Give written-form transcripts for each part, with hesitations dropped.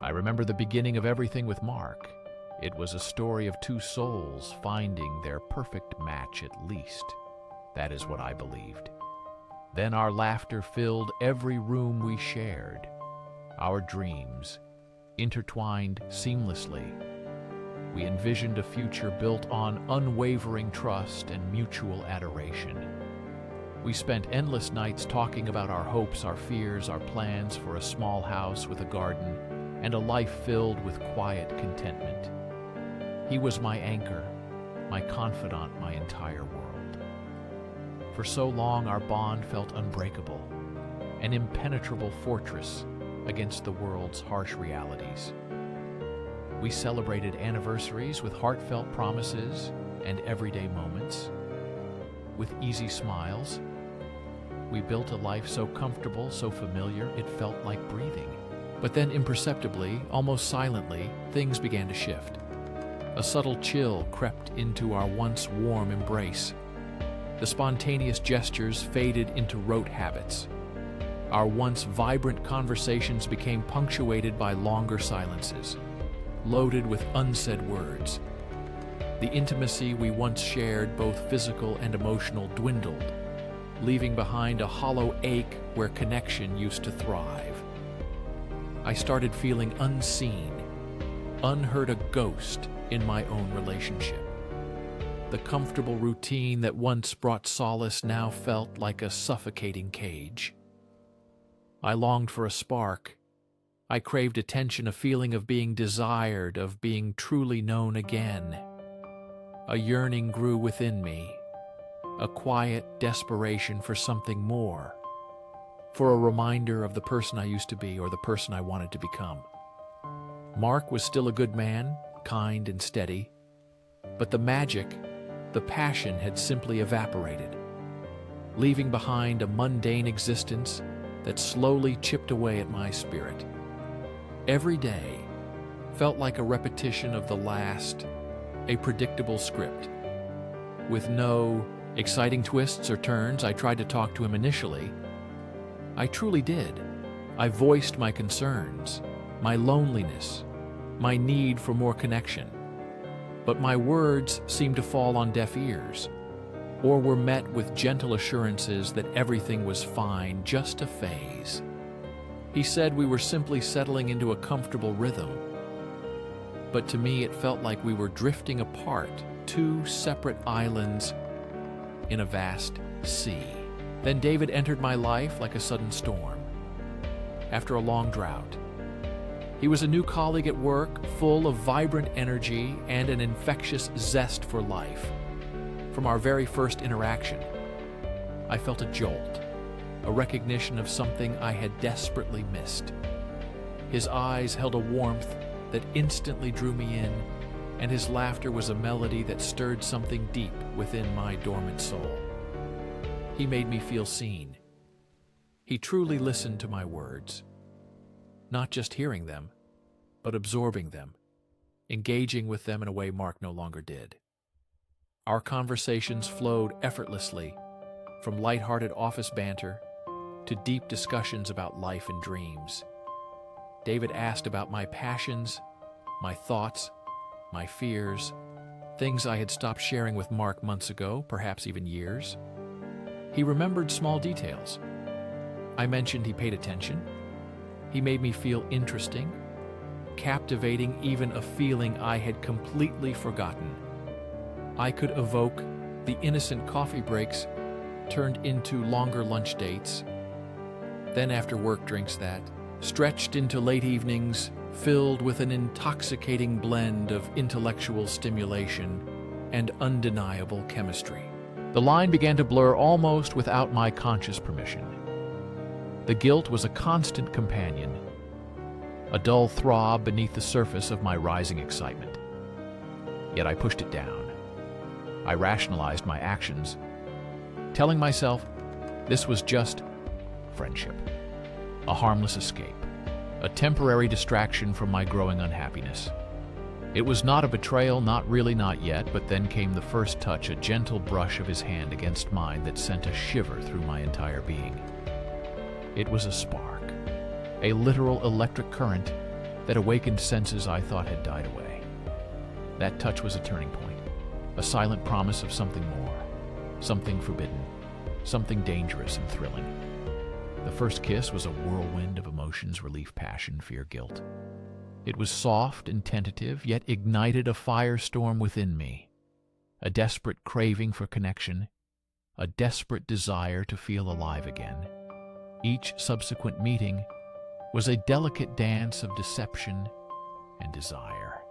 I remember the beginning of everything with Mark. It was a story of two souls finding their perfect match at least. That is what I believed. Then our laughter filled every room we shared. Our dreams intertwined seamlessly. We envisioned a future built on unwavering trust and mutual adoration. We spent endless nights talking about our hopes, our fears, our plans for a small house with a garden and a life filled with quiet contentment. He was my anchor, my confidant, my entire world. For so long, our bond felt unbreakable, an impenetrable fortress against the world's harsh realities. We celebrated anniversaries with heartfelt promises and everyday moments. With easy smiles, we built a life so comfortable, so familiar, it felt like breathing. But then imperceptibly, almost silently, things began to shift. A subtle chill crept into our once warm embrace. The spontaneous gestures faded into rote habits. Our once vibrant conversations became punctuated by longer silences, loaded with unsaid words. The intimacy we once shared, both physical and emotional, dwindled, leaving behind a hollow ache where connection used to thrive. I started feeling unseen, unheard, a ghost in my own relationship. The comfortable routine that once brought solace now felt like a suffocating cage. I longed for a spark. I craved attention, a feeling of being desired, of being truly known again. A yearning grew within me, a quiet desperation for something more, for a reminder of the person I used to be or the person I wanted to become. Mark was still a good man, kind and steady, but the magic, the passion had simply evaporated, leaving behind a mundane existence that slowly chipped away at my spirit. Every day felt like a repetition of the last, a predictable script. With no exciting twists or turns, I tried to talk to him initially. I truly did. I voiced my concerns, my loneliness, my need for more connection. But my words seemed to fall on deaf ears, or were met with gentle assurances that everything was fine, just a phase. He said we were simply settling into a comfortable rhythm. But to me, it felt like we were drifting apart, two separate islands in a vast sea. Then David entered my life like a sudden storm. After a long drought, he was a new colleague at work, full of vibrant energy and an infectious zest for life. From our very first interaction, I felt a jolt, a recognition of something I had desperately missed. His eyes held a warmth that instantly drew me in, and his laughter was a melody that stirred something deep within my dormant soul. He made me feel seen. He truly listened to my words, not just hearing them, but absorbing them, engaging with them in a way Mark no longer did. Our conversations flowed effortlessly, from lighthearted office banter to deep discussions about life and dreams. David asked about my passions, my thoughts, my fears, things I had stopped sharing with Mark months ago, perhaps even years. He remembered small details. I mentioned he paid attention. He made me feel interesting, captivating, even a feeling I had completely forgotten. I could evoke the innocent coffee breaks turned into longer lunch dates, then after work drinks that stretched into late evenings filled with an intoxicating blend of intellectual stimulation and undeniable chemistry. The line began to blur almost without my conscious permission. The guilt was a constant companion, a dull throb beneath the surface of my rising excitement. Yet I pushed it down. I rationalized my actions, telling myself this was just friendship, a harmless escape, a temporary distraction from my growing unhappiness. It was not a betrayal, not really, not yet, but then came the first touch, a gentle brush of his hand against mine that sent a shiver through my entire being. It was a spark, a literal electric current that awakened senses I thought had died away. That touch was a turning point, a silent promise of something more, something forbidden, something dangerous and thrilling. The first kiss was a whirlwind of emotions: relief, passion, fear, guilt. It was soft and tentative, yet ignited a firestorm within me, a desperate craving for connection, a desperate desire to feel alive again. Each subsequent meeting was a delicate dance of deception and desire.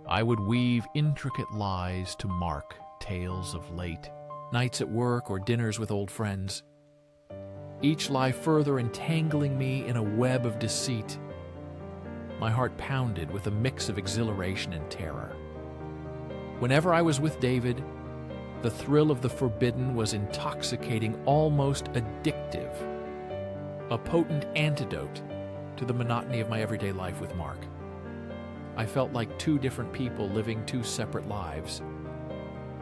I would weave intricate lies to Mark, tales of late nights at work or dinners with old friends, each lie further entangling me in a web of deceit. My heart pounded with a mix of exhilaration and terror. Whenever I was with David, the thrill of the forbidden was intoxicating, almost addictive, a potent antidote to the monotony of my everyday life with Mark. I felt like two different people living two separate lives.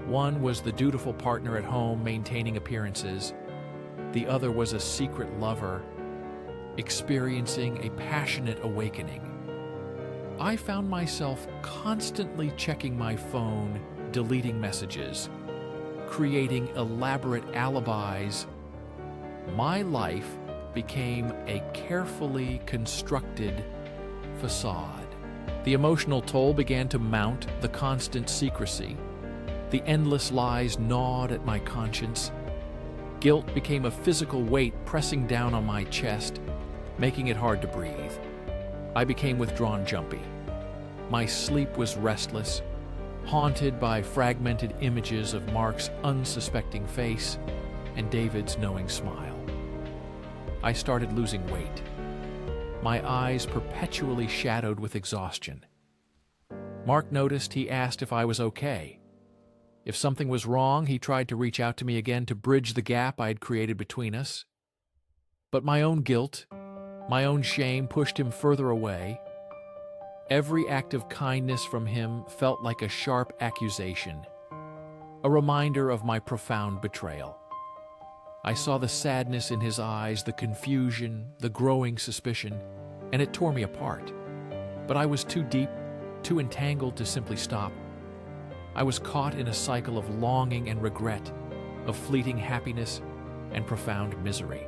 One was the dutiful partner at home, maintaining appearances. The other was a secret lover, experiencing a passionate awakening. I found myself constantly checking my phone, deleting messages, creating elaborate alibis. My life became a carefully constructed facade. The emotional toll began to mount, the constant secrecy. The endless lies gnawed at my conscience. Guilt became a physical weight pressing down on my chest, making it hard to breathe. I became withdrawn, jumpy. My sleep was restless, haunted by fragmented images of Mark's unsuspecting face and David's knowing smile. I started losing weight, my eyes perpetually shadowed with exhaustion. Mark noticed. He asked if I was okay. If something was wrong, he tried to reach out to me again to bridge the gap I had created between us. But my own guilt, my own shame pushed him further away. Every act of kindness from him felt like a sharp accusation, a reminder of my profound betrayal. I saw the sadness in his eyes, the confusion, the growing suspicion, and it tore me apart. But I was too deep, too entangled to simply stop. I was caught in a cycle of longing and regret, of fleeting happiness and profound misery.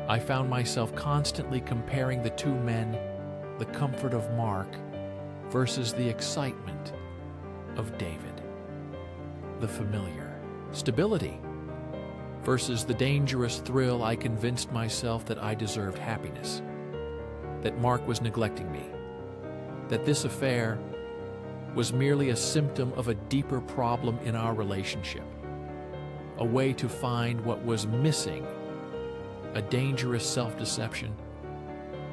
I found myself constantly comparing the two men, the comfort of Mark versus the excitement of David, the familiar stability versus the dangerous thrill. I convinced myself that I deserved happiness, that Mark was neglecting me, that this affair was merely a symptom of a deeper problem in our relationship, a way to find what was missing, a dangerous self-deception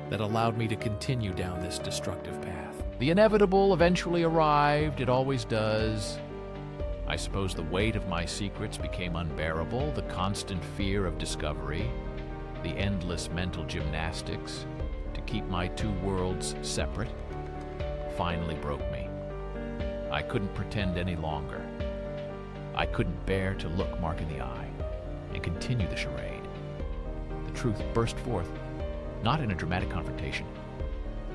that allowed me to continue down this destructive path. The inevitable eventually arrived. It always does. I suppose the weight of my secrets became unbearable, the constant fear of discovery, the endless mental gymnastics to keep my two worlds separate, finally broke me. I couldn't pretend any longer. I couldn't bear to look Mark in the eye and continue the charade. The truth burst forth, not in a dramatic confrontation,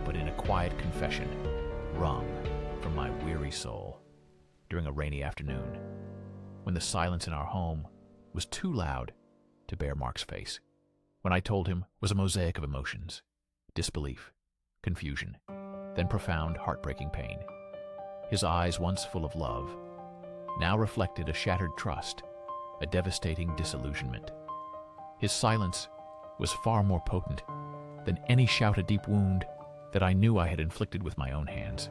but in a quiet confession, wrung from my weary soul during a rainy afternoon, when the silence in our home was too loud to bear Mark's face. When I told him was a mosaic of emotions, disbelief, confusion, then profound, heartbreaking pain. His eyes, once full of love, now reflected a shattered trust, a devastating disillusionment. His silence was far more potent than any shout, a deep wound that I knew I had inflicted with my own hands.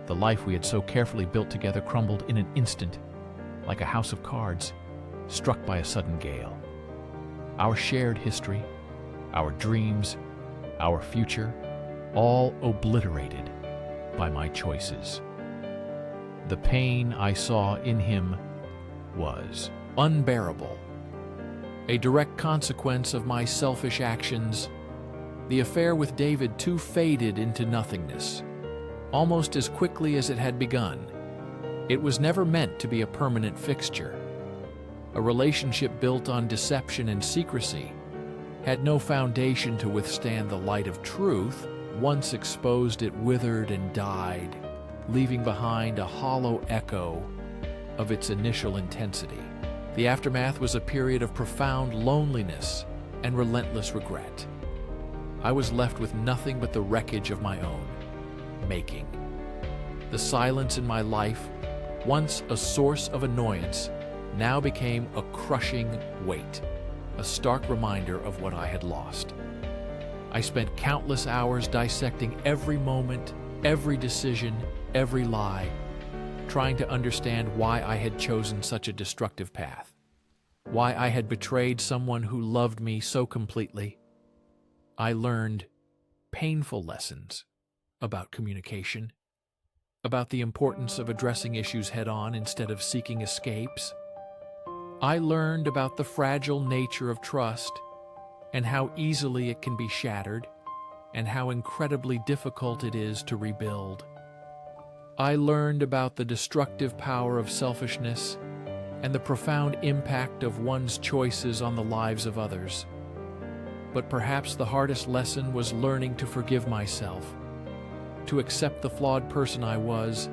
The life we had so carefully built together crumbled in an instant, like a house of cards struck by a sudden gale. Our shared history, our dreams, our future, all obliterated by my choices. The pain I saw in him was unbearable, a direct consequence of my selfish actions. The affair with David too faded into nothingness, almost as quickly as it had begun. It was never meant to be a permanent fixture. A relationship built on deception and secrecy had no foundation to withstand the light of truth once exposed, it withered and died, leaving behind a hollow echo of its initial intensity. The aftermath was a period of profound loneliness and relentless regret. I was left with nothing but the wreckage of my own making. The silence in my life, once a source of annoyance, now became a crushing weight, a stark reminder of what I had lost. I spent countless hours dissecting every moment, every decision, every lie, trying to understand why I had chosen such a destructive path, why I had betrayed someone who loved me so completely. I learned painful lessons about communication, about the importance of addressing issues head-on instead of seeking escapes. I learned about the fragile nature of trust and how easily it can be shattered, and how incredibly difficult it is to rebuild. I learned about the destructive power of selfishness and the profound impact of one's choices on the lives of others. But perhaps the hardest lesson was learning to forgive myself, to accept the flawed person I was,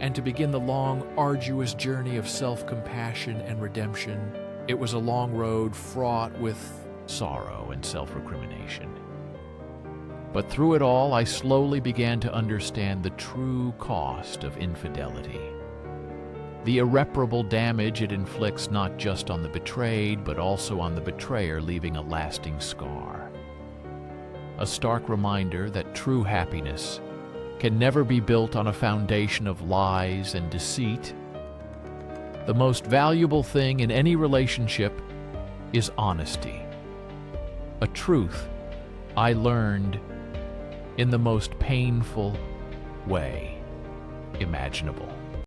and to begin the long, arduous journey of self-compassion and redemption. It was a long road fraught with sorrow and self-recrimination. But through it all, I slowly began to understand the true cost of infidelity. The irreparable damage it inflicts not just on the betrayed, but also on the betrayer, leaving a lasting scar. A stark reminder that true happiness can never be built on a foundation of lies and deceit. The most valuable thing in any relationship is honesty. A truth I learned in the most painful way imaginable.